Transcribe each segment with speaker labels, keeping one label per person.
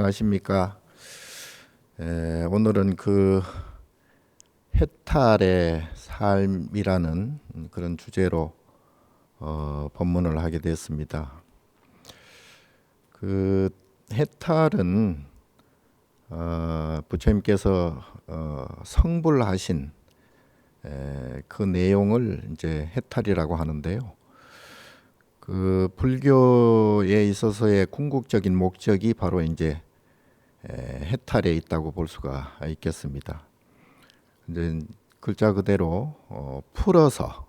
Speaker 1: 안녕하십니까. 오늘은 그 해탈의 삶이라는 그런 주제로 법문을 하게 됐습니다. 그 해탈은 부처님께서 성불하신 그 내용을 이제 해탈이라고 하는데요. 그 불교에 있어서의 궁극적인 목적이 바로 이제 해탈에 있다고 볼 수가 있겠습니다. 이제 글자 그대로 풀어서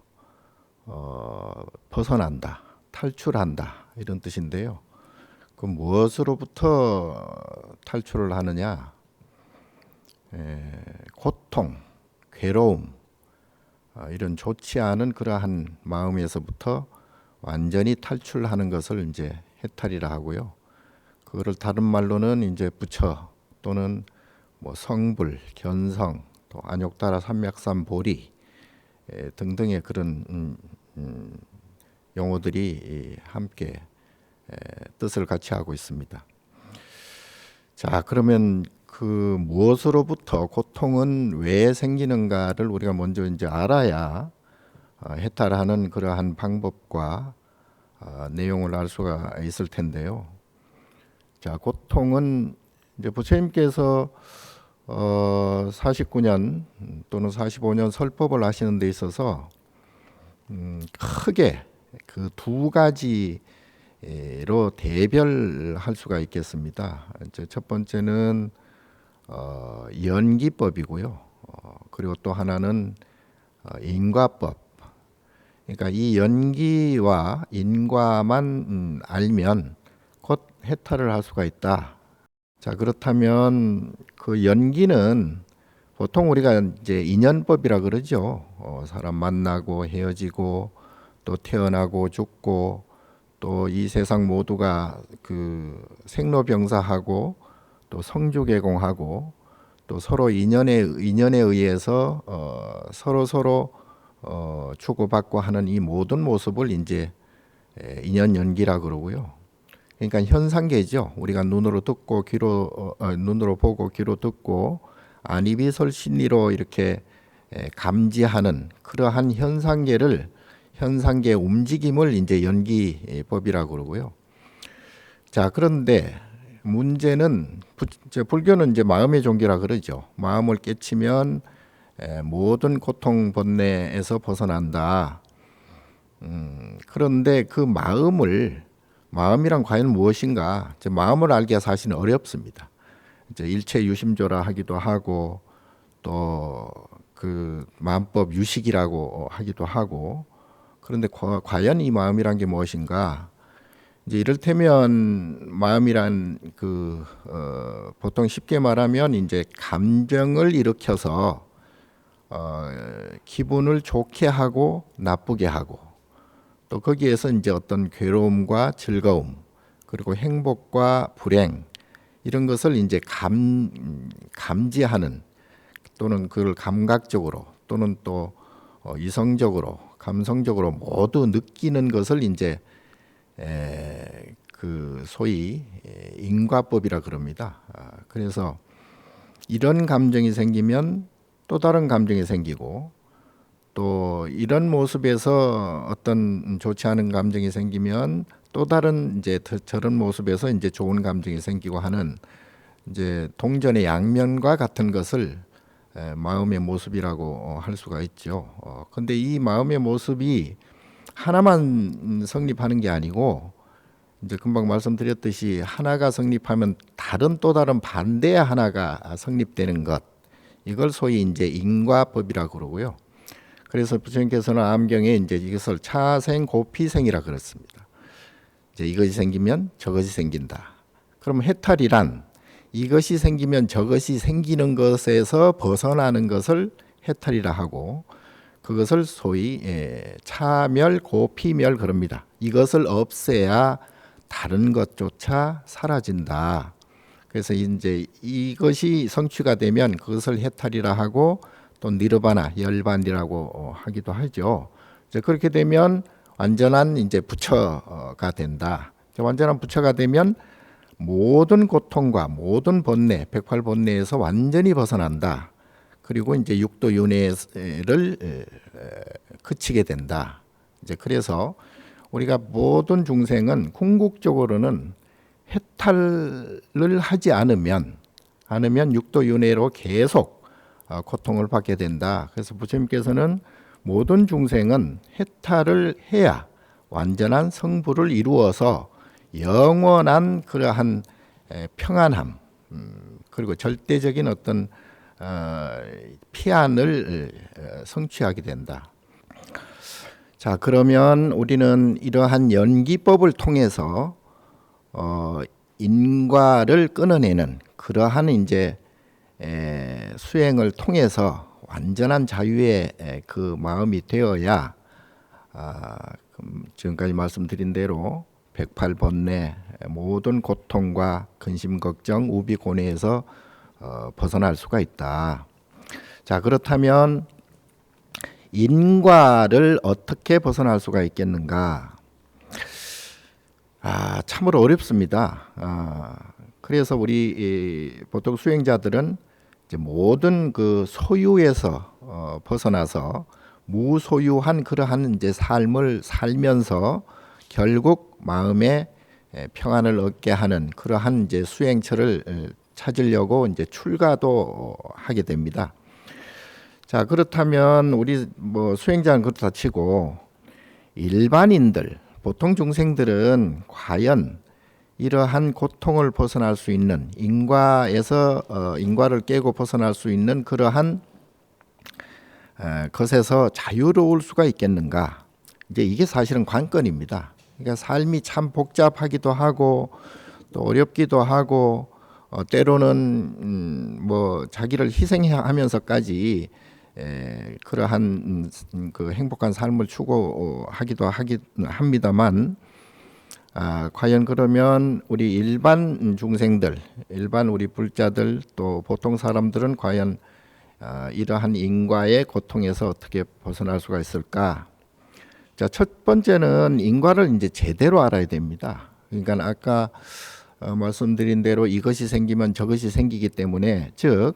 Speaker 1: 벗어난다, 탈출한다 이런 뜻인데요. 그 무엇으로부터 탈출을 하느냐? 고통, 괴로움 이런 좋지 않은 그러한 마음에서부터 완전히 탈출하는 것을 이제 해탈이라 하고요. 그거를 다른 말로는 이제 부처 또는 뭐 성불, 견성, 또 안욕다라 삼맥삼 보리 등등의 그런 용어들이 함께 뜻을 같이 하고 있습니다. 자, 그러면 그 무엇으로부터 고통은 왜 생기는가를 우리가 먼저 이제 알아야 해탈하는 그러한 방법과 내용을 알 수가 있을 텐데요. 자, 고통은 이제 부처님께서 49년 또는 45년 설법을 하시는 데 있어서 크게 그 두 가지로 대별할 수가 있겠습니다. 이제 첫 번째는 연기법이고요. 그리고 또 하나는 인과법. 그러니까 이 연기와 인과만 알면 곧 해탈을 할 수가 있다. 자, 그렇다면 그 연기는 보통 우리가 이제 인연법이라 그러죠. 사람 만나고 헤어지고 또 태어나고 죽고 또 이 세상 모두가 그 생로병사하고 또 성주개공하고 또 서로 인연에 의해서 서로 주고받고 하는 이 모든 모습을 이제 인연 연기라 그러고요. 그러니까 현상계죠. 우리가 눈으로 듣고 눈으로 보고 귀로 듣고 안이비설신리로 이렇게 감지하는 그러한 현상계 움직임을 이제 연기법이라고 그러고요. 자, 그런데 문제는 불교는 이제 마음의 종교라 그러죠. 마음을 깨치면 모든 고통 번뇌에서 벗어난다. 그런데 그 마음이란 과연 무엇인가? 마음을 알기가 사실은 어렵습니다. 이제 일체 유심조라 하기도 하고 또 그 마음법 유식이라고 하기도 하고 그런데 과연 이 마음이란 게 무엇인가? 이제 이를테면 마음이란 보통 쉽게 말하면 이제 감정을 일으켜서 기분을 좋게 하고 나쁘게 하고 또 거기에서 이제 어떤 괴로움과 즐거움 그리고 행복과 불행 이런 것을 이제 감지하는 또는 그걸 감각적으로 또는 또 이성적으로 감성적으로 모두 느끼는 것을 이제 그 소위 인과법이라 그럽니다. 그래서 이런 감정이 생기면 또 다른 감정이 생기고 또 이런 모습에서 어떤 좋지 않은 감정이 생기면 또 다른 이제 저런 모습에서 이제 좋은 감정이 생기고 하는 이제 동전의 양면과 같은 것을 마음의 모습이라고 할 수가 있죠. 근데 이 마음의 모습이 하나만 성립하는 게 아니고 이제 금방 말씀드렸듯이 하나가 성립하면 또 다른 반대의 하나가 성립되는 것 이걸 소위 이제 인과법이라고 그러고요. 그래서 부처님께서는 암경에 이제 이것을 차생고피생이라 그랬습니다. 이제 이것이 생기면 저것이 생긴다. 그럼 해탈이란 이것이 생기면 저것이 생기는 것에서 벗어나는 것을 해탈이라 하고 그것을 소위 차멸고피멸 그럽니다. 이것을 없애야 다른 것조차 사라진다. 그래서 이제 이것이 성취가 되면 그것을 해탈이라 하고 또 니르바나 열반이라고 하기도 하죠. 이제 그렇게 되면 완전한 이제 부처가 된다. 완전한 부처가 되면 모든 고통과 모든 번뇌, 108번뇌에서 완전히 벗어난다. 그리고 이제 육도 윤회를 그치게 된다. 이제 그래서 우리가 모든 중생은 궁극적으로는 해탈을 하지 않으면 육도 윤회로 계속 고통을 받게 된다. 그래서 부처님께서는 모든 중생은 해탈을 해야 완전한 성부를 이루어서 영원한 그러한 평안함, 그리고 절대적인 어떤 피안을 성취하게 된다. 자, 그러면 우리는 이러한 연기법을 통해서 인과를 끊어내는 그러한 이제 수행을 통해서 완전한 자유의 그 마음이 되어야 지금까지 말씀드린 대로 108번뇌 모든 고통과 근심 걱정 우비 고뇌에서 벗어날 수가 있다. 자, 그렇다면 인과를 어떻게 벗어날 수가 있겠는가? 참으로 어렵습니다. 그래서 우리 보통 수행자들은 이제 모든 그 소유에서 벗어나서 무소유한 그러한 이제 삶을 살면서 결국 마음에 평안을 얻게 하는 그러한 이제 수행처를 찾으려고 이제 출가도 하게 됩니다. 자, 그렇다면 우리 뭐 수행자는 그렇다 치고 일반인들, 보통 중생들은 과연 이러한 고통을 벗어날 수 있는 인과에서 인과를 깨고 벗어날 수 있는 그러한 것에서 자유로울 수가 있겠는가? 이제 이게 사실은 관건입니다. 그러니까 삶이 참 복잡하기도 하고 또 어렵기도 하고 때로는 뭐 자기를 희생하면서까지 그러한 그 행복한 삶을 추구하기도 합니다만 과연 그러면 우리 일반 중생들, 일반 우리 불자들 또 보통 사람들은 과연 이러한 인과의 고통에서 어떻게 벗어날 수가 있을까? 자, 첫 번째는 인과를 이제 제대로 알아야 됩니다. 그러니까 아까 말씀드린 대로 이것이 생기면 저것이 생기기 때문에, 즉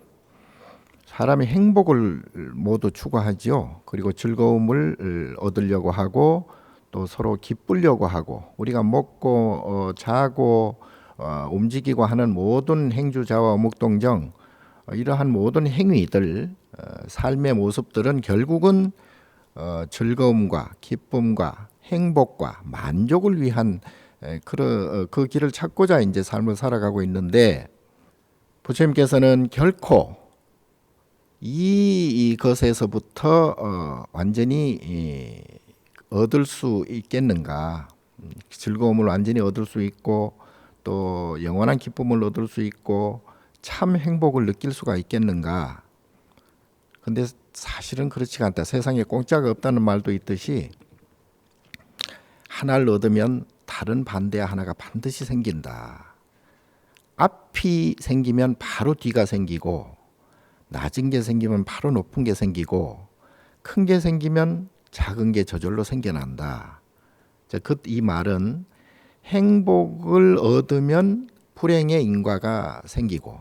Speaker 1: 사람이 행복을 모두 추구하지요. 그리고 즐거움을 얻으려고 하고 또 서로 기쁘려고 하고 우리가 먹고 자고 움직이고 하는 모든 행주자와 묵동정 이러한 모든 행위들 삶의 모습들은 결국은 즐거움과 기쁨과 행복과 만족을 위한 그 길을 찾고자 이제 삶을 살아가고 있는데 부처님께서는 결코 이것에서부터 완전히 얻을 수 있겠는가? 즐거움을 완전히 얻을 수 있고 또 영원한 기쁨을 얻을 수 있고 참 행복을 느낄 수가 있겠는가? 근데 사실은 그렇지가 않다. 세상에 공짜가 없다는 말도 있듯이 하나를 얻으면 다른 반대 하나가 반드시 생긴다. 앞이 생기면 바로 뒤가 생기고 낮은 게 생기면 바로 높은 게 생기고 큰 게 생기면 작은 게 저절로 생겨난다. 이 말은 행복을 얻으면 불행의 인과가 생기고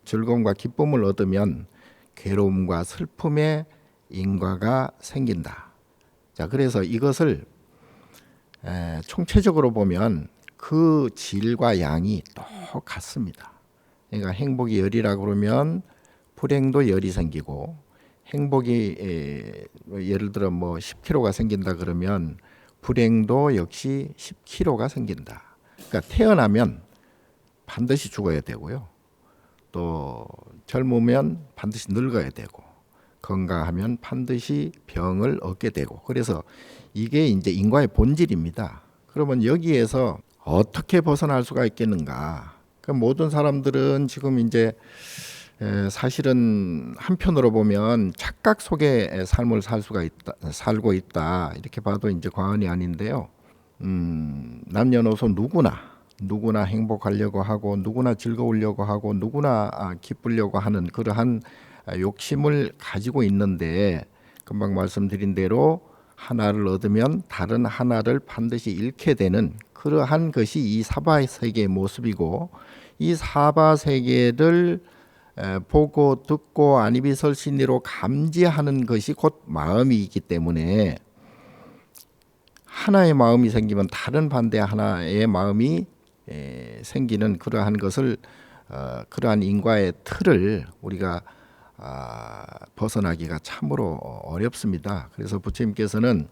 Speaker 1: 즐거움과 기쁨을 얻으면 괴로움과 슬픔의 인과가 생긴다. 자, 그래서 이것을 총체적으로 보면 그 질과 양이 똑같습니다. 그러니까 행복이 열이라 그러면 불행도 열이 생기고 행복이 예를 들어 뭐 10kg가 생긴다 그러면 불행도 역시 10kg가 생긴다. 그러니까 태어나면 반드시 죽어야 되고요. 또 젊으면 반드시 늙어야 되고 건강하면 반드시 병을 얻게 되고 그래서 이게 이제 인과의 본질입니다. 그러면 여기에서 어떻게 벗어날 수가 있겠는가? 그러니까 모든 사람들은 지금 이제 사실은 한편으로 보면 착각 속의 삶을 살고 있다 이렇게 봐도 이제 과언이 아닌데요. 남녀노소 누구나 행복하려고 하고 누구나 즐거우려고 하고 누구나 기쁘려고 하는 그러한 욕심을 가지고 있는데 금방 말씀드린 대로 하나를 얻으면 다른 하나를 반드시 잃게 되는 그러한 것이 이 사바 세계의 모습이고, 이 사바 세계를 보고 듣고 아니비설신리로 감지하는 것이 곧 마음이기 때문에, 하나의 마음이 생기면 다른 반대 하나의 마음이 생기는 그러한 것을, 그러한 인과의 틀을 우리가 벗어나기가 참으로 어렵습니다. 그래서 부처님께서는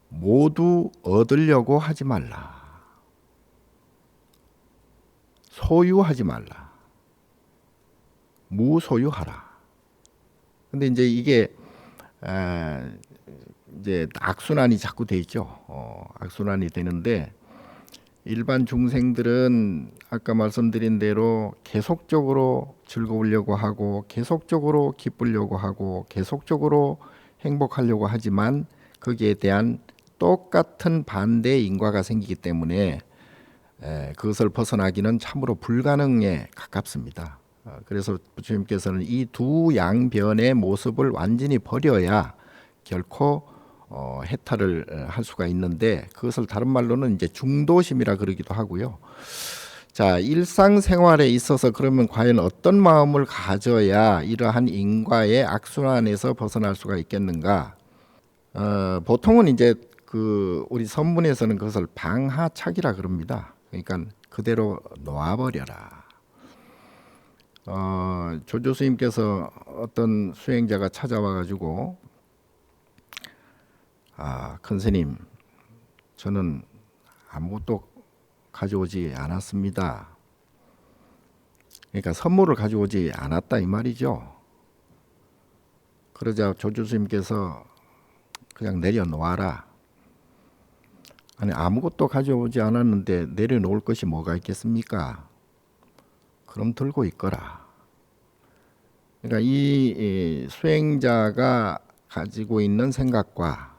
Speaker 1: 모두 얻으려고 하지 말라, 소유하지 말라, 무소유하라. 근데 이제 이게 이제 악순환이 자꾸 돼 있죠. 악순환이 되는데, 일반 중생들은 아까 말씀드린 대로 계속적으로 즐거우려고 하고, 계속적으로 기쁘려고 하고, 계속적으로 행복하려고 하지만 거기에 대한 똑같은 반대의 인과가 생기기 때문에 그것을 벗어나기는 참으로 불가능에 가깝습니다. 그래서 부처님께서는 이 두 양변의 모습을 완전히 버려야 결코 해탈을 할 수가 있는데, 그것을 다른 말로는 이제 중도심이라 그러기도 하고요. 자, 일상생활에 있어서 그러면 과연 어떤 마음을 가져야 이러한 인과의 악순환에서 벗어날 수가 있겠는가? 보통은 이제 우리 선문에서는 그것을 방하착이라 그럽니다. 그러니까 그대로 놓아버려라. 조조 스님께서 어떤 수행자가 찾아와가지고, 큰 스님, 저는 아무것도 가져오지 않았습니다. 그러니까 선물을 가져오지 않았다 이 말이죠. 그러자 조조 스님께서 그냥 내려놓아라. 아니, 아무것도 가져오지 않았는데 내려놓을 것이 뭐가 있겠습니까? 그럼 들고 있거라. 그러니까 이 수행자가 가지고 있는 생각과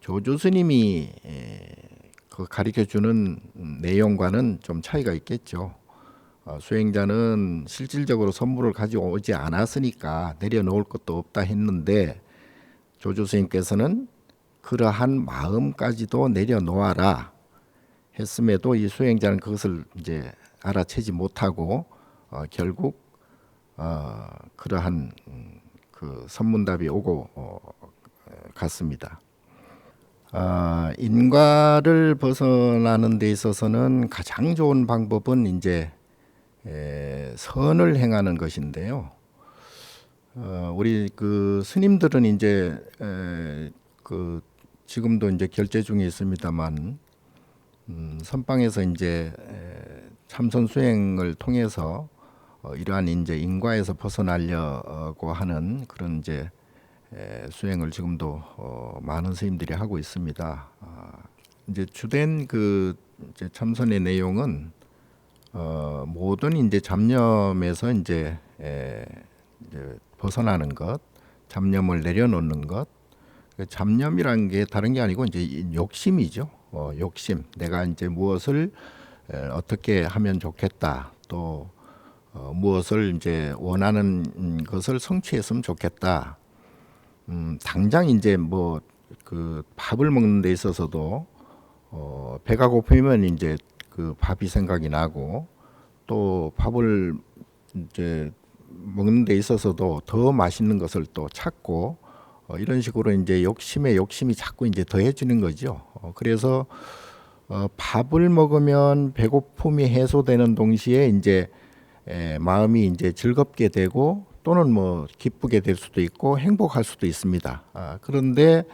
Speaker 1: 조조 스님이 그 가르쳐 주는 내용과는 좀 차이가 있겠죠. 수행자는 실질적으로 선물을 가져오지 않았으니까 내려놓을 것도 없다 했는데, 조조 스님께서는 그러한 마음까지도 내려놓아라 했음에도 이 수행자는 그것을 이제 알아채지 못하고 결국 그러한 그 선문답이 오고 갔습니다. 인과를 벗어나는 데 있어서는 가장 좋은 방법은 이제 선을 행하는 것인데요. 우리 그 스님들은 이제 그 지금도 이제 결제 중에 있습니다만, 선방에서 이제 참선 수행을 통해서 이러한 이제 인과에서 벗어나려고 하는 그런 이제 수행을 지금도 많은 스님들이 하고 있습니다. 이제 주된 그 이제 참선의 내용은 모든 이제 잡념에서 이제 벗어나는 것, 잡념을 내려놓는 것. 잡념이라는 게 다른 게 아니고 이제 욕심이죠. 욕심. 내가 이제 무엇을 어떻게 하면 좋겠다. 또 무엇을 이제 원하는 것을 성취했으면 좋겠다. 당장 이제 뭐 그 밥을 먹는 데 있어서도 배가 고프면 이제 그 밥이 생각이 나고, 또 밥을 이제 먹는 데 있어서도 더 맛있는 것을 또 찾고, 이런 식으로 이제 욕심에 욕심이 자꾸 이제 더해지는 거죠. 그래서 밥을 먹으면 배고픔이 해소되는 동시에 이제 마음이 이제 즐겁게 되고, 또는 뭐 기쁘게 될 수도 있고 행복할 수도 있습니다. 그런데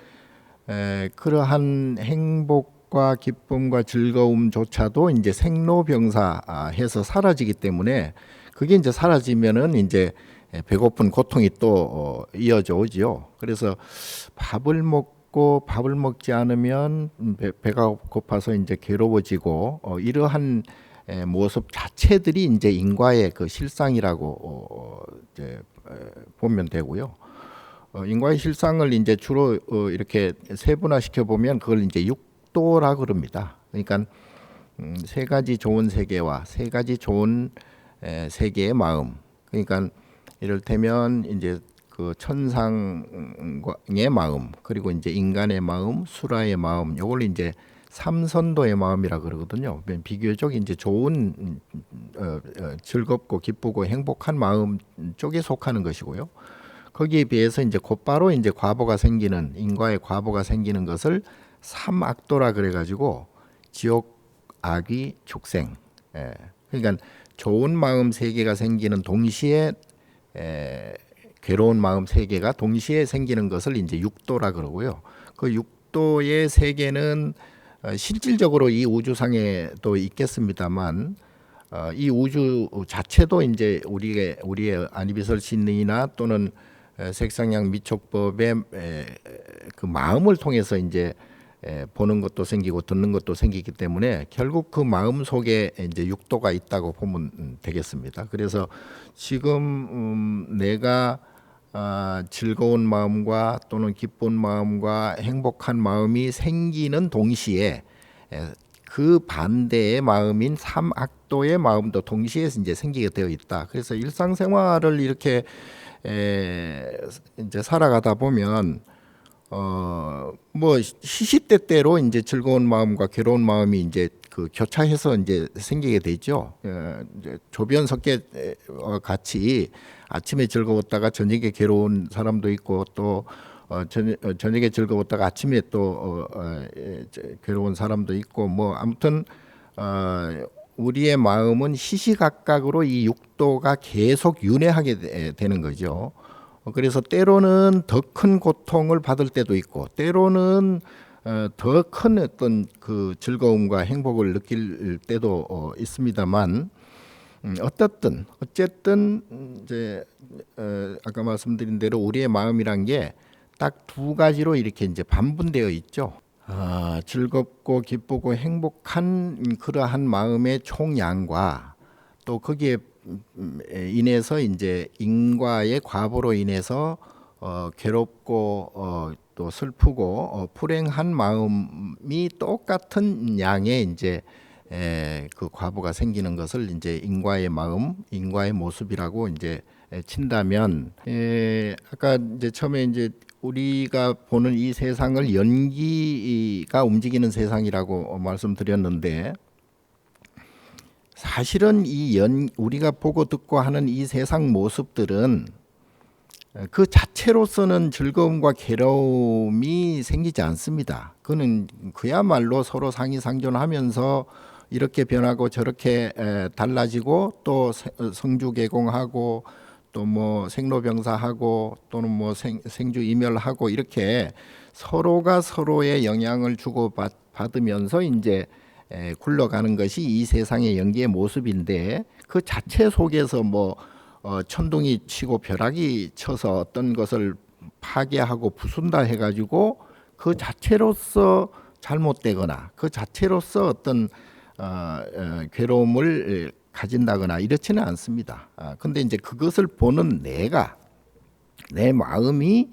Speaker 1: 그러한 행복과 기쁨과 즐거움조차도 이제 생로병사해서 사라지기 때문에, 그게 이제 사라지면은 이제 배고픈 고통이 또 이어져 오지요. 그래서 밥을 먹지 않으면 배가 고파서 이제 괴로워지고, 이러한 모습 자체들이 이제 인과의 그 실상이라고 이제 보면 되고요. 인과의 실상을 이제 주로 이렇게 세분화시켜 보면 그걸 이제 육도라 그럽니다. 그러니까 세 가지 좋은 세계와 세 가지 좋은 세계의 마음. 그러니까 이를테면 이제 그 천상의 마음, 그리고 이제 인간의 마음, 수라의 마음, 요걸 이제 삼선도의 마음이라 그러거든요. 비교적 이제 좋은 즐겁고 기쁘고 행복한 마음 쪽에 속하는 것이고요. 거기에 비해서 이제 곧바로 이제 과보가 생기는, 인과의 과보가 생기는 것을 삼악도라 그래가지고 지옥, 악귀, 축생. 그러니까 좋은 마음 세 개가 생기는 동시에 괴로운 마음 세 개가 동시에 생기는 것을 이제 육도라 그러고요. 그 육도의 세계는 실질적으로 이 우주상에 또 있겠습니다만, 이 우주 자체도 이제 우리의 아니비설신이나 또는 색상양 미촉법의 그 마음을 통해서 이제 보는 것도 생기고 듣는 것도 생기기 때문에 결국 그 마음 속에 이제 육도가 있다고 보면 되겠습니다. 그래서 지금 내가 즐거운 마음과 또는 기쁜 마음과 행복한 마음이 생기는 동시에 그 반대의 마음인 삼악도의 마음도 동시에 이제 생기게 되어 있다. 그래서 일상생활을 이렇게 이제 살아가다 보면 뭐 시시때때로 이제 즐거운 마음과 괴로운 마음이 이제 그 교차해서 이제 생기게 되죠. 이제 조변 석계 같이 아침에 즐거웠다가 저녁에 괴로운 사람도 있고 또 저녁에 즐거웠다가 아침에 또 괴로운 사람도 있고 뭐 아무튼 우리의 마음은 시시각각으로 이 육도가 계속 윤회하게 되는 거죠. 그래서 때로는 더 큰 고통을 받을 때도 있고 때로는 더 큰 어떤 그 즐거움과 행복을 느낄 때도 있습니다만 어쨌든 이제 아까 말씀드린 대로 우리의 마음이란 게 딱 두 가지로 이렇게 이제 반분되어 있죠. 즐겁고 기쁘고 행복한 그러한 마음의 총량과 또 거기에 인해서 이제 인과의 과보로 인해서 괴롭고 또 슬프고 불행한 마음이 똑같은 양의 이제 그 과보가 생기는 것을 이제 인과의 마음, 인과의 모습이라고 이제 친다면 아까 이제 처음에 이제 우리가 보는 이 세상을 연기가 움직이는 세상이라고 말씀드렸는데 사실은 우리가 보고 듣고 하는 이 세상 모습들은 그 자체로서는 즐거움과 괴로움이 생기지 않습니다. 그는 그야말로 서로 상이상존하면서 이렇게 변하고 저렇게 달라지고 또 성주개공하고 또 뭐 생로병사하고 또는 뭐 생주이멸하고 이렇게 서로가 서로의 영향을 주고 받으면서 이제 굴러가는 것이 이 세상의 연기의 모습인데 그 자체 속에서 뭐 천둥이 치고 벼락이 쳐서 어떤 것을 파괴하고 부순다 해가지고 그 자체로서 잘못되거나 그 자체로서 어떤 괴로움을 가진다거나 이렇지는 않습니다. 근데 이제 그것을 보는 내 마음이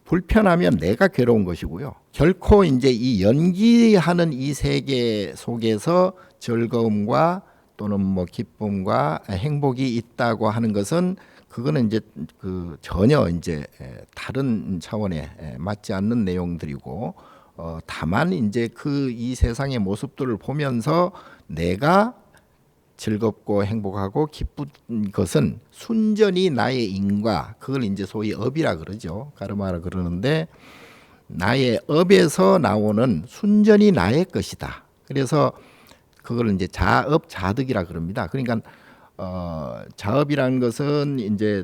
Speaker 1: 불편하면 내가 괴로운 것이고요. 결코 이제 이 연기하는 이 세계 속에서 즐거움과 또는 뭐 기쁨과 행복이 있다고 하는 것은 그거는 이제 그 전혀 이제 다른 차원에 맞지 않는 내용들이고 다만 이제 그 이 세상의 모습들을 보면서 내가 즐겁고 행복하고 기쁜 것은 순전히 나의 인과 그걸 이제 소위 업이라 그러죠. 가르마라 그러는데 나의 업에서 나오는 순전히 나의 것이다. 그래서 그걸 이제 자업 자득이라 그럽니다. 그러니까 자업이라는 것은 이제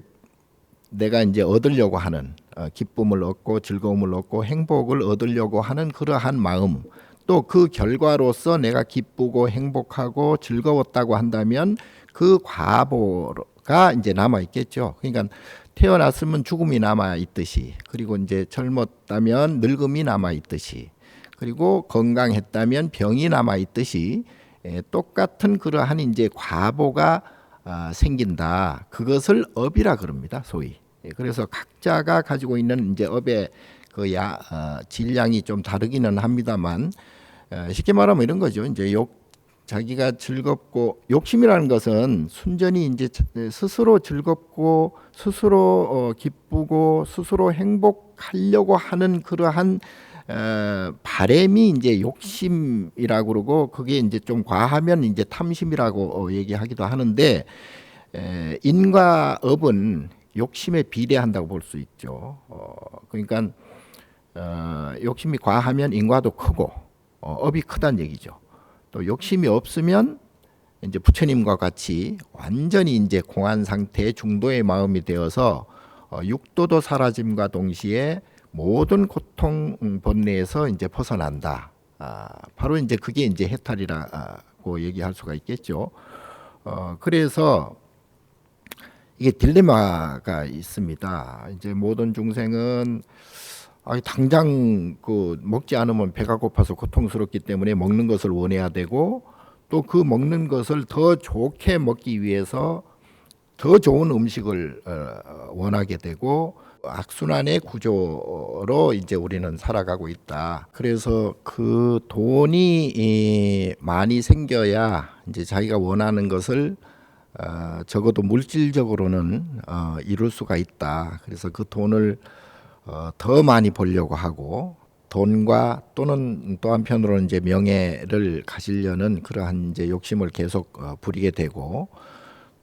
Speaker 1: 내가 이제 얻으려고 하는 기쁨을 얻고 즐거움을 얻고 행복을 얻으려고 하는 그러한 마음 또 그 결과로서 내가 기쁘고 행복하고 즐거웠다고 한다면 그 과보가 이제 남아 있겠죠. 그러니까 태어났으면 죽음이 남아 있듯이 그리고 이제 젊었다면 늙음이 남아 있듯이 그리고 건강했다면 병이 남아 있듯이 똑같은 그러한 이제 과보가 생긴다. 그것을 업이라 그럽니다. 소위. 그래서 각자가 가지고 있는 이제 업의 그 질량이 좀 다르기는 합니다만 쉽게 말하면 이런 거죠. 이제 자기가 즐겁고 욕심이라는 것은 순전히 이제 스스로 즐겁고 스스로 기쁘고 스스로 행복하려고 하는 그러한 바램이 이제 욕심이라고 그러고 그게 이제 좀 과하면 이제 탐심이라고 얘기하기도 하는데 인과 업은 욕심에 비례한다고 볼 수 있죠. 그러니까 욕심이 과하면 인과도 크고 업이 크다는 얘기죠. 또 욕심이 없으면 이제 부처님과 같이 완전히 이제 공한 상태의 중도의 마음이 되어서 육도도 사라짐과 동시에 모든 고통 번뇌에서 이제 벗어난다. 바로 이제 그게 이제 해탈이라고 얘기할 수가 있겠죠. 그래서 이게 딜레마가 있습니다. 이제 모든 중생은 당장 그 먹지 않으면 배가 고파서 고통스럽기 때문에 먹는 것을 원해야 되고 또 그 먹는 것을 더 좋게 먹기 위해서 더 좋은 음식을 원하게 되고 악순환의 구조로 이제 우리는 살아가고 있다. 그래서 그 돈이 많이 생겨야 이제 자기가 원하는 것을 적어도 물질적으로는 이룰 수가 있다. 그래서 그 돈을 더 많이 벌려고 하고 돈과 또는 또 한편으로는 이제 명예를 가지려는 그러한 이제 욕심을 계속 부리게 되고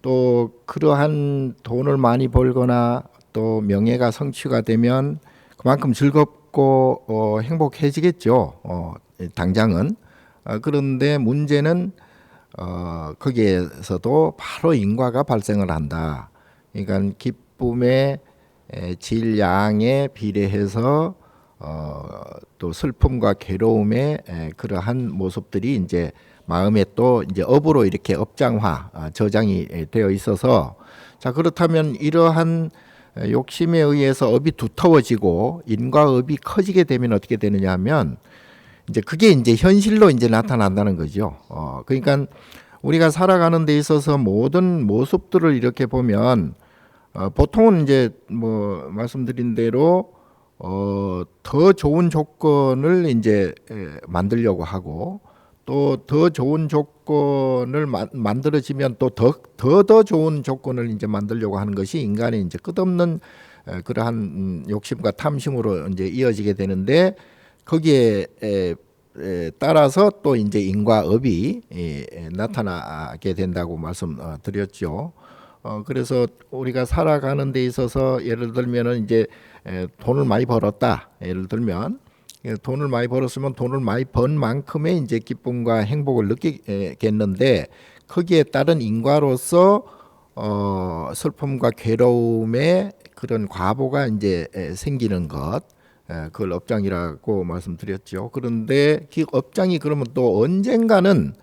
Speaker 1: 또 그러한 돈을 많이 벌거나 또 명예가 성취가 되면 그만큼 즐겁고 행복해지겠죠. 당장은. 그런데 문제는 거기에서도 바로 인과가 발생을 한다. 그러니까 기쁨의 질양에 비례해서 또 슬픔과 괴로움의 그러한 모습들이 이제 마음에 또 이제 업으로 이렇게 업장화 저장이 되어 있어서 자 그렇다면 이러한 욕심에 의해서 업이 두터워지고 인과업이 커지게 되면 어떻게 되느냐 하면 이제 그게 이제 현실로 이제 나타난다는 거죠. 그러니까 우리가 살아가는 데 있어서 모든 모습들을 이렇게 보면 보통은 이제 뭐 말씀드린 대로 더 좋은 조건을 이제 만들려고 하고 또 더 좋은 조건을 만들어지면 또 더 좋은 조건을 이제 만들려고 하는 것이 인간의 이제 끝없는 그러한 욕심과 탐심으로 이제 이어지게 되는데 거기에 따라서 또 이제 인과업이 나타나게 된다고 말씀드렸죠. 그래서 우리가 살아가는 데 있어서 예를 들면은 이제 돈을 많이 벌었다. 예를 들면 돈을 많이 벌었으면 돈을 많이 번 만큼의 이제 기쁨과 행복을 느끼겠는데 거기에 따른 인과로서 슬픔과 괴로움의 그런 과보가 이제 생기는 것, 그걸 업장이라고 말씀드렸죠. 그런데 그 업장이 그러면 또 언젠가는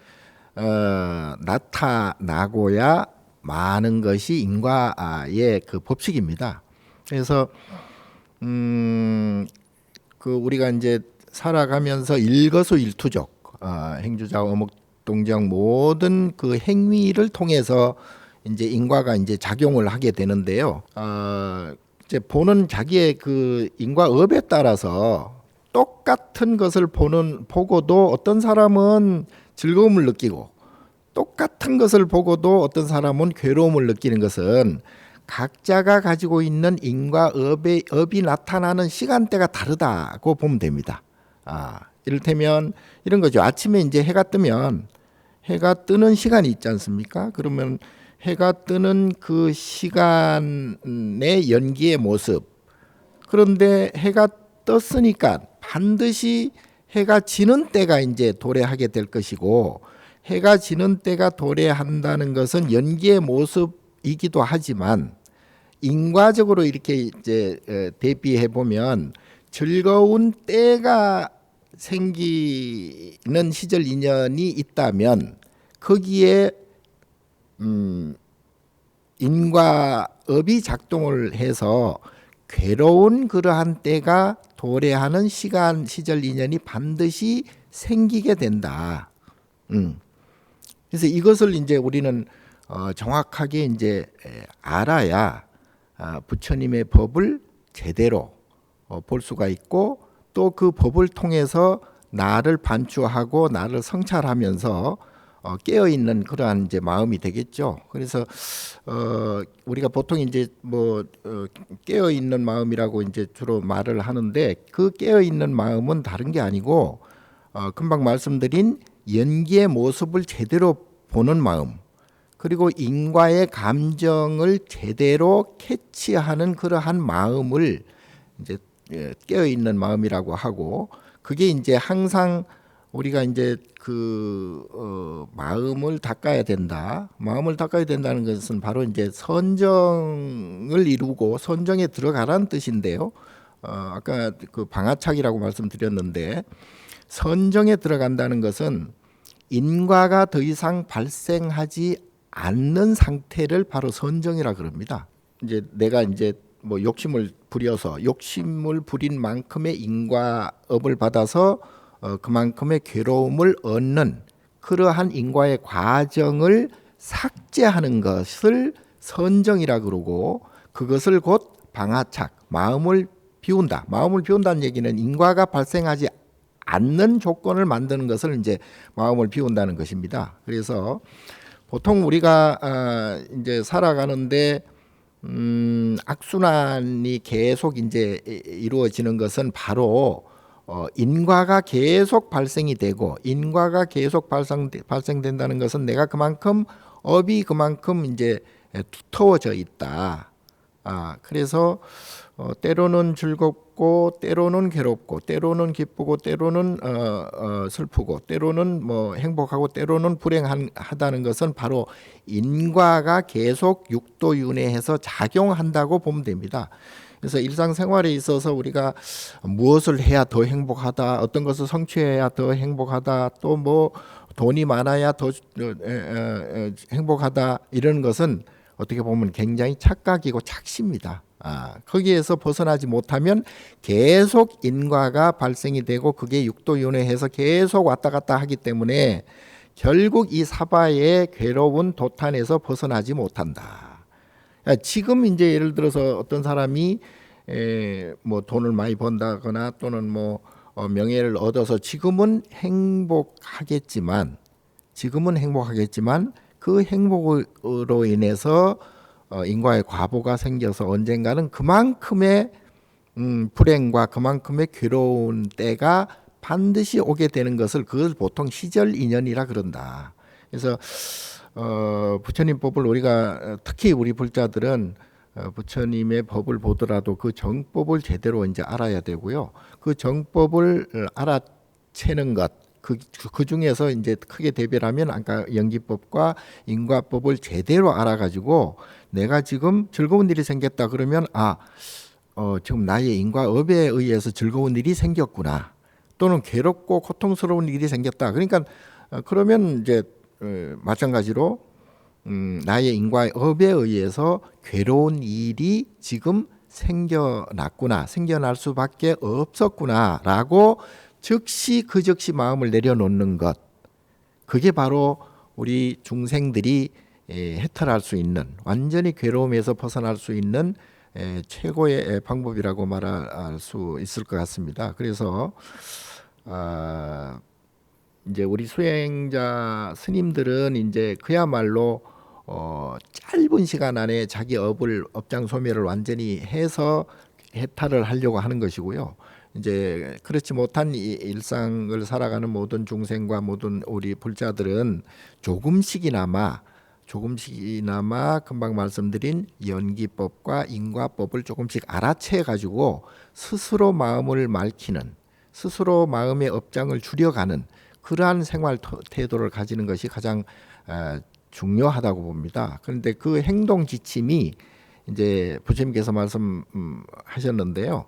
Speaker 1: 나타나고야 많은 것이 인과의 그 법칙입니다. 그래서 그 우리가 이제 살아가면서 일거수일투족, 행주자, 어묵동정 모든 그 행위를 통해서 이제 인과가 이제 작용을 하게 되는데요. 이제 보는 자기의 그 인과업에 따라서 똑같은 것을 보고도 어떤 사람은 즐거움을 느끼고 똑같은 것을 보고도 어떤 사람은 괴로움을 느끼는 것은 각자가 가지고 있는 인과업이 나타나는 시간대가 다르다고 보면 됩니다. 이를테면 이런 거죠. 아침에 이제 해가 뜨면 해가 뜨는 시간이 있지 않습니까? 그러면 해가 뜨는 그 시간의 연기의 모습. 그런데 해가 떴으니까 반드시 해가 지는 때가 이제 도래하게 될 것이고 해가 지는 때가 도래한다는 것은 연기의 모습이기도 하지만 인과적으로 이렇게 이제 대비해 보면 즐거운 때가 생기는 시절 인연이 있다면 거기에 인과업이 작동을 해서 괴로운 그러한 때가 도래하는 시절 인연이 반드시 생기게 된다. 그래서 이것을 이제 우리는 정확하게 이제 알아야 부처님의 법을 제대로 볼 수가 있고 또 그 법을 통해서 나를 반추하고 나를 성찰하면서 깨어 있는 그러한 이제 마음이 되겠죠. 그래서 우리가 보통 이제 깨어 있는 마음이라고 이제 주로 말을 하는데, 그 깨어 있는 마음은 다른 게 아니고 금방 말씀드린 연기의 모습을 제대로 보는 마음, 그리고 인과의 감정을 제대로 캐치하는 그러한 마음을 이제 깨어 있는 마음이라고 하고, 그게 이제 항상 우리가 이제 마음을 닦아야 된다. 마음을 닦아야 된다는 것은 바로 이제 선정을 이루고 선정에 들어가라는 뜻인데요. 아까 그 방아착이라고 말씀드렸는데, 선정에 들어간다는 것은 인과가 더 이상 발생하지 않는 상태를 바로 선정이라 그럽니다. 이제 내가 이제 욕심을 부려서 욕심을 부린 만큼의 인과업을 받아서 그만큼의 괴로움을 얻는 그러한 인과의 과정을 삭제하는 것을 선정이라 그러고, 그것을 곧 방아착, 마음을 비운다. 마음을 비운다는 얘기는 인과가 발생하지 않는 조건을 만드는 것을 이제 마음을 비운다는 것입니다. 그래서 보통 우리가 이제 살아가는데 악순환이 계속 이제 이루어지는 것은 바로 인과가 계속 발생이 되고, 인과가 계속 발생된다는 것은 내가 그만큼 업이 그만큼 이제 두터워져 있다. 그래서 때로는 즐겁고, 때로는 괴롭고, 때로는 기쁘고, 때로는 슬프고, 때로는 행복하고, 때로는 불행하다는 것은 바로 인과가 계속 육도윤회해서 작용한다고 보면 됩니다. 그래서 일상생활에 있어서 우리가 무엇을 해야 더 행복하다, 어떤 것을 성취해야 더 행복하다, 또 돈이 많아야 더 행복하다, 이런 것은 어떻게 보면 굉장히 착각이고 착시입니다. 거기에서 벗어나지 못하면 계속 인과가 발생이 되고, 그게 육도윤회해서 계속 왔다 갔다 하기 때문에 결국 이 사바의 괴로운 도탄에서 벗어나지 못한다. 지금 이제 예를 들어서 어떤 사람이 돈을 많이 번다거나 또는 명예를 얻어서 지금은 행복하겠지만 그 행복으로 인해서 인과의 과보가 생겨서 언젠가는 그만큼의 불행과 그만큼의 괴로운 때가 반드시 오게 되는 것을, 그걸 보통 시절 인연이라 그런다. 그래서 부처님 법을 우리가, 특히 우리 불자들은 부처님의 법을 보더라도 그 정법을 제대로 이제 알아야 되고요. 그 정법을 알아채는 것, 그 중에서 이제 크게 대별하면 아까 연기법과 인과법을 제대로 알아가지고, 내가 지금 즐거운 일이 생겼다 그러면 지금 나의 인과업에 의해서 즐거운 일이 생겼구나, 또는 괴롭고 고통스러운 일이 생겼다. 그러니까 그러면 이제 마찬가지로 나의 인과업에 의해서 괴로운 일이 지금 생겨날 수밖에 없었구나라고 즉시 마음을 내려놓는 것, 그게 바로 우리 중생들이 해탈할 수 있는, 완전히 괴로움에서 벗어날 수 있는 최고의 방법이라고 말할 수 있을 것 같습니다. 그래서 이제 우리 수행자 스님들은 이제 그야말로 짧은 시간 안에 자기 업장 소멸을 완전히 해서 해탈을 하려고 하는 것이고요. 이제 그렇지 못한 일상을 살아가는 모든 중생과 모든 우리 불자들은 조금씩이나마 금방 말씀드린 연기법과 인과법을 조금씩 알아채 가지고 스스로 마음을 맑히는, 스스로 마음의 업장을 줄여가는 그러한 생활 태도를 가지는 것이 가장 중요하다고 봅니다. 그런데 그 행동 지침이 이제 부처님께서 말씀하셨는데요.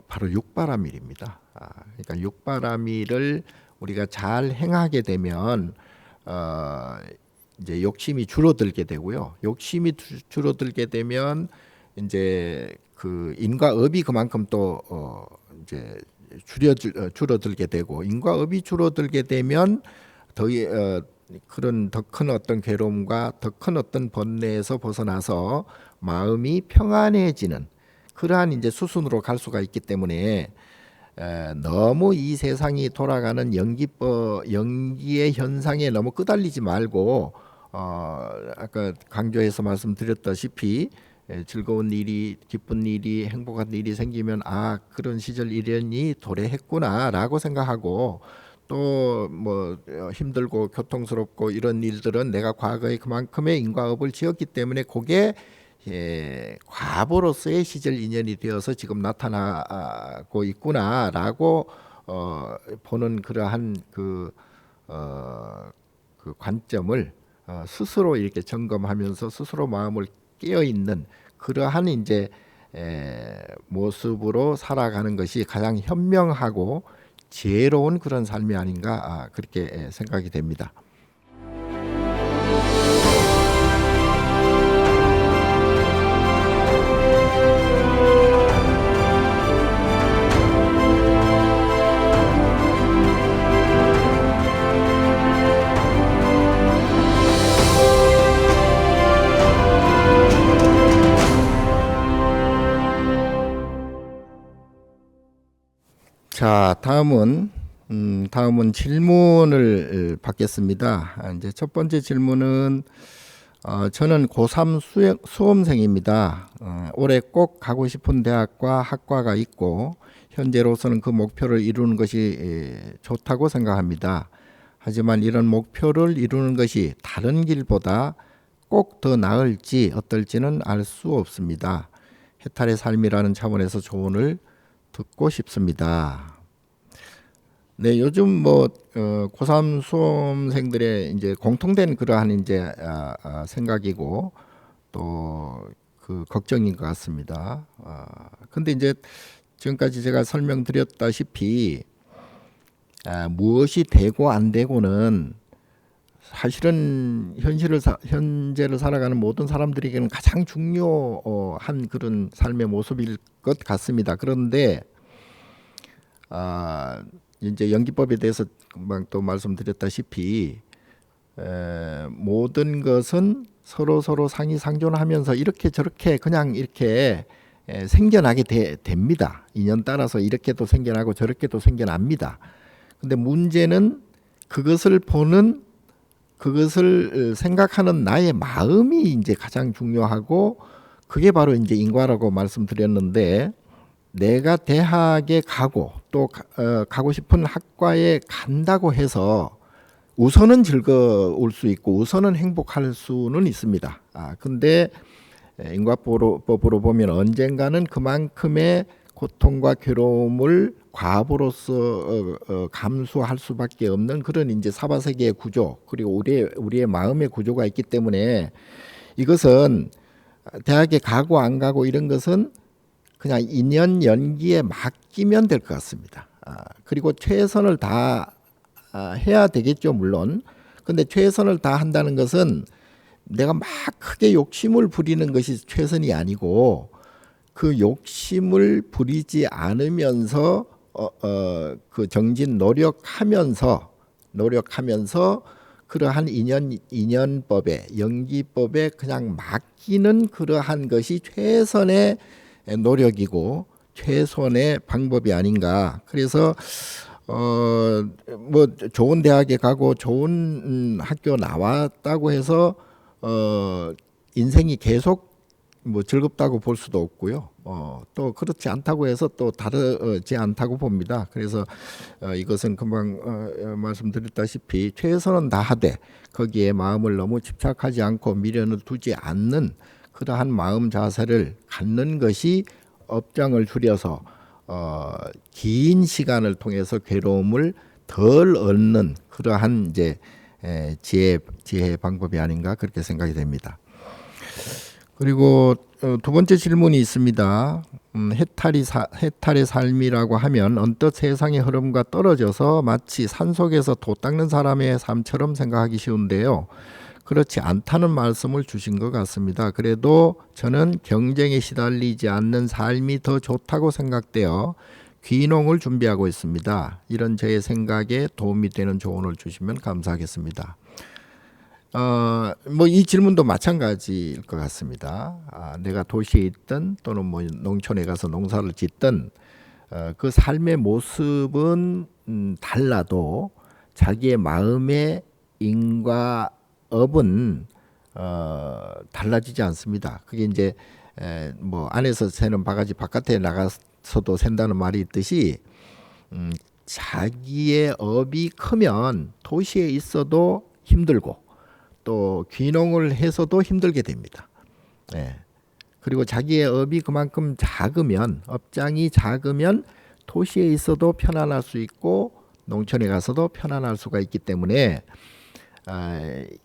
Speaker 1: 바로 육바라밀입니다. 그러니까 육바라밀을 우리가 잘 행하게 되면 이제 욕심이 줄어들게 되고요. 욕심이 줄어들게 되면 이제 그 인과업이 그만큼 또 이제 줄어들게 되고, 인과업이 줄어들게 되면 그런 더 큰 어떤 괴로움과 더 큰 어떤 번뇌에서 벗어나서 마음이 평안해지는 그러한 이제 수순으로 갈 수가 있기 때문에 너무 이 세상이 돌아가는 연기의 현상에 너무 끄달리지 말고 아까 강조해서 말씀드렸다시피 즐거운 일이 기쁜 일이 행복한 일이 생기면 그런 시절 이련이 도래했구나라고 생각하고 또 뭐 힘들고 교통스럽고 이런 일들은 내가 과거에 그만큼의 인과업을 지었기 때문에 그게 과보로서의 시절 인연이 되어서 지금 나타나고 있구나라고 보는 그러한 그 관점을 스스로 이렇게 점검하면서 스스로 마음을 깨어 있는 그러한 이제 모습으로 살아가는 것이 가장 현명하고 지혜로운 그런 삶이 아닌가 그렇게 생각이 됩니다. 자, 다음은 질문을 받겠습니다. 이제 첫 번째 질문은 저는 고3 수험생입니다. 올해 꼭 가고 싶은 대학과 학과가 있고 현재로서는 그 목표를 이루는 것이 좋다고 생각합니다. 하지만 이런 목표를 이루는 것이 다른 길보다 꼭 더 나을지 어떨지는 알 수 없습니다. 해탈의 삶이라는 차원에서 조언을 듣고 싶습니다. 네, 요즘 고3 수험생들의 이제 공통된 그러한 이제 생각이고 또 그 걱정인 것 같습니다. 근데 이제 지금까지 제가 설명드렸다시피 무엇이 되고 안 되고는 사실은 현재를 살아가는 모든 사람들에게는 가장 중요한 그런 삶의 모습일 것 같습니다. 그런데 이제 연기법에 대해서 금방 또 말씀드렸다시피 모든 것은 서로 상이상존하면서 이렇게 저렇게 그냥 이렇게 생겨나게 됩니다. 인연 따라서 이렇게도 생겨나고 저렇게도 생겨납니다. 근데 문제는 그것을 생각하는 나의 마음이 이제 가장 중요하고 그게 바로 이제 인과라고 말씀드렸는데 내가 대학에 가고 또 가고 싶은 학과에 간다고 해서 우선은 즐거울 수 있고 우선은 행복할 수는 있습니다. 근데 인과법으로 보면 언젠가는 그만큼의 고통과 괴로움을 과보로서 감수할 수밖에 없는 그런 이제 사바세계의 구조 그리고 우리의 마음의 구조가 있기 때문에 이것은 대학에 가고 안 가고 이런 것은 그냥 인연 연기에 맡기면 될 것 같습니다. 그리고 최선을 다 해야 되겠죠, 물론. 근데 최선을 다 한다는 것은 내가 막 크게 욕심을 부리는 것이 최선이 아니고 그 욕심을 부리지 않으면서 그 정진 노력하면서 그러한 인연법에 연기법에 그냥 맡기는 그러한 것이 최선의 노력이고 최선의 방법이 아닌가. 그래서 뭐 좋은 대학에 가고 좋은 학교 나왔다고 해서 인생이 계속 뭐 즐겁다고 볼 수도 없고요. 또 그렇지 않다고 해서 또 다르지 않다고 봅니다. 그래서 이것은 금방 말씀드렸다시피 최선은 다하되 거기에 마음을 너무 집착하지 않고 미련을 두지 않는 그러한 마음 자세를 갖는 것이 업장을 줄여서 긴 시간을 통해서 괴로움을 덜 얻는 그러한 이제 지혜 방법이 아닌가 그렇게 생각이 됩니다. 그리고 두 번째 질문이 있습니다. 해탈의 삶이라고 하면 언뜻 세상의 흐름과 떨어져서 마치 산속에서 돛 닦는 사람의 삶처럼 생각하기 쉬운데요. 그렇지 않다는 말씀을 주신 것 같습니다. 그래도 저는 경쟁에 시달리지 않는 삶이 더 좋다고 생각되어 귀농을 준비하고 있습니다. 이런 저의 생각에 도움이 되는 조언을 주시면 감사하겠습니다. 뭐 이 질문도 마찬가지일 것 같습니다. 내가 도시에 있든 또는 뭐 농촌에 가서 농사를 짓든 그 삶의 모습은 달라도 자기의 마음의 인과 업은 달라지지 않습니다. 그게 이제 뭐 안에서 새는 바가지 바깥에 나가서도 샌다는 말이 있듯이 자기의 업이 크면 도시에 있어도 힘들고 또 귀농을 해서도 힘들게 됩니다. 예. 그리고 자기의 업이 그만큼 작으면, 업장이 작으면 도시에 있어도 편안할 수 있고 농촌에 가서도 편안할 수가 있기 때문에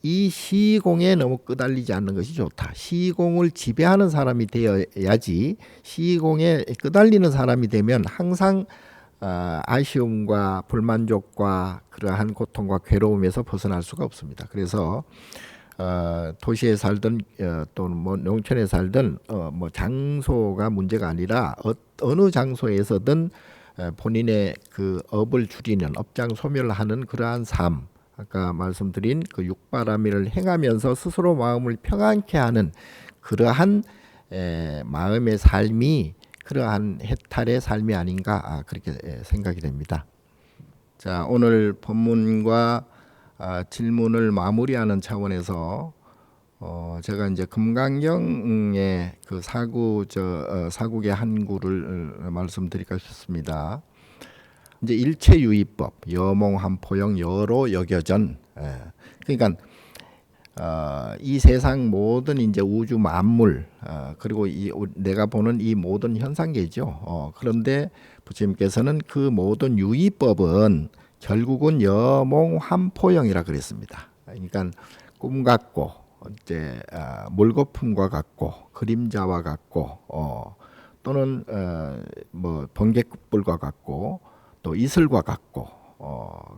Speaker 1: 이 시공에 너무 끄달리지 않는 것이 좋다. 시공을 지배하는 사람이 되어야지, 시공에 끄달리는 사람이 되면 항상 아쉬움과 불만족과 그러한 고통과 괴로움에서 벗어날 수가 없습니다. 그래서 도시에 살든 또는 뭐 농촌에 살든 뭐 장소가 문제가 아니라 어느 장소에서든 본인의 그 업을 줄이는, 업장 소멸하는 그러한 삶, 아까 말씀드린 그 육바라밀을 행하면서 스스로 마음을 평안케 하는 그러한 마음의 삶이 그러한 해탈의 삶이 아닌가, 그렇게 생각이 됩니다. 자, 오늘 본문과 질문을 마무리하는 차원에서 제가 이제 금강경의 그 사국의 한 구를 말씀드릴까 싶습니다. 이제 일체유의법, 여몽한포영 여로 여겨전. 그러니까 이 세상 모든 이제 우주 만물, 그리고 내가 보는 이 모든 현상계죠. 그런데 부처님께서는 그 모든 유의법은 결국은 여몽한포영이라 그랬습니다. 그러니까 꿈 같고 이제 물거품과 같고 그림자와 같고 또는 뭐 번개불과 같고 또 이슬과 같고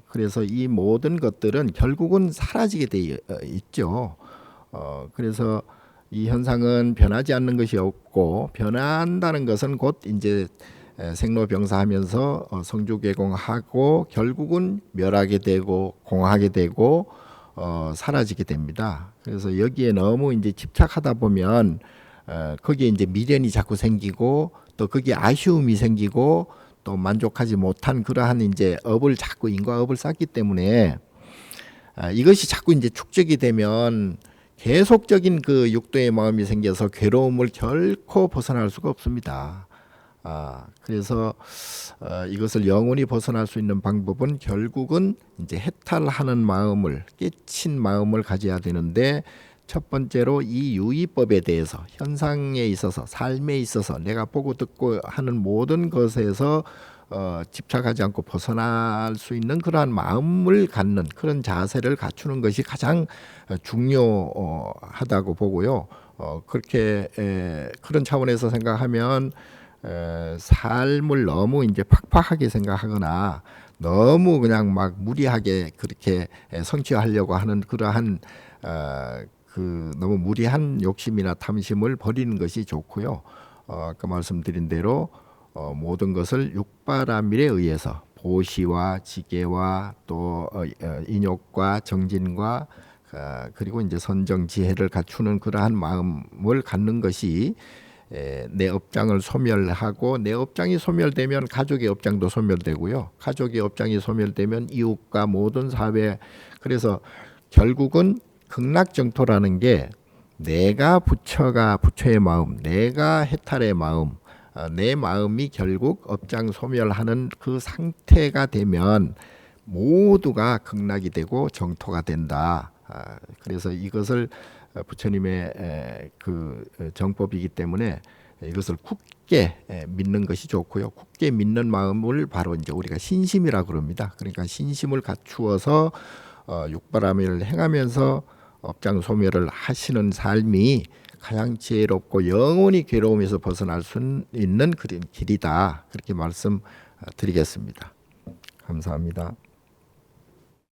Speaker 1: 그래서 이 모든 것들은 결국은 사라지게 되어 있죠. 그래서 이 현상은 변하지 않는 것이 없고, 변한다는 것은 곧 이제 생로병사하면서 성주개공하고 결국은 멸하게 되고 공하게 되고 사라지게 됩니다. 그래서 여기에 너무 이제 집착하다 보면 거기에 이제 미련이 자꾸 생기고 또 거기에 아쉬움이 생기고 또 만족하지 못한 그러한 이제 업을 자꾸 인과업을 쌓기 때문에 이것이 자꾸 이제 축적이 되면 계속적인 그 육도의 마음이 생겨서 괴로움을 결코 벗어날 수가 없습니다. 그래서 이것을 영원히 벗어날 수 있는 방법은 결국은 이제 해탈하는 마음을, 깨친 마음을 가져야 되는데, 첫 번째로 이 유의법에 대해서, 현상에 있어서, 삶에 있어서 내가 보고 듣고 하는 모든 것에서 집착하지 않고 벗어날 수 있는 그러한 마음을 갖는 그런 자세를 갖추는 것이 가장 중요하다고 보고요. 그렇게 그런 차원에서 생각하면 삶을 너무 이제 팍팍하게 생각하거나 너무 그냥 막 무리하게 그렇게 성취하려고 하는 그러한 그 너무 무리한 욕심이나 탐심을 버리는 것이 좋고요. 아까 말씀드린 대로 모든 것을 육바라밀에 의해서 보시와 지계와 또 인욕과 정진과 그리고 이제 선정지혜를 갖추는 그러한 마음을 갖는 것이 내 업장을 소멸하고, 내 업장이 소멸되면 가족의 업장도 소멸되고요. 가족의 업장이 소멸되면 이웃과 모든 사회, 그래서 결국은 극락정토라는 게 내가 부처의 마음, 내가 해탈의 마음, 내 마음이 결국 업장 소멸하는 그 상태가 되면 모두가 극락이 되고 정토가 된다. 그래서 이것을 부처님의 그 정법이기 때문에 이것을 굳게 믿는 것이 좋고요. 굳게 믿는 마음을 바로 이제 우리가 신심이라고 그럽니다. 그러니까 신심을 갖추어서 육바라밀을 행하면서 업장 소멸을 하시는 삶이 가장 지혜롭고 영원히 괴로움에서 벗어날 수 있는 그런 길이다. 그렇게 말씀드리겠습니다. 감사합니다.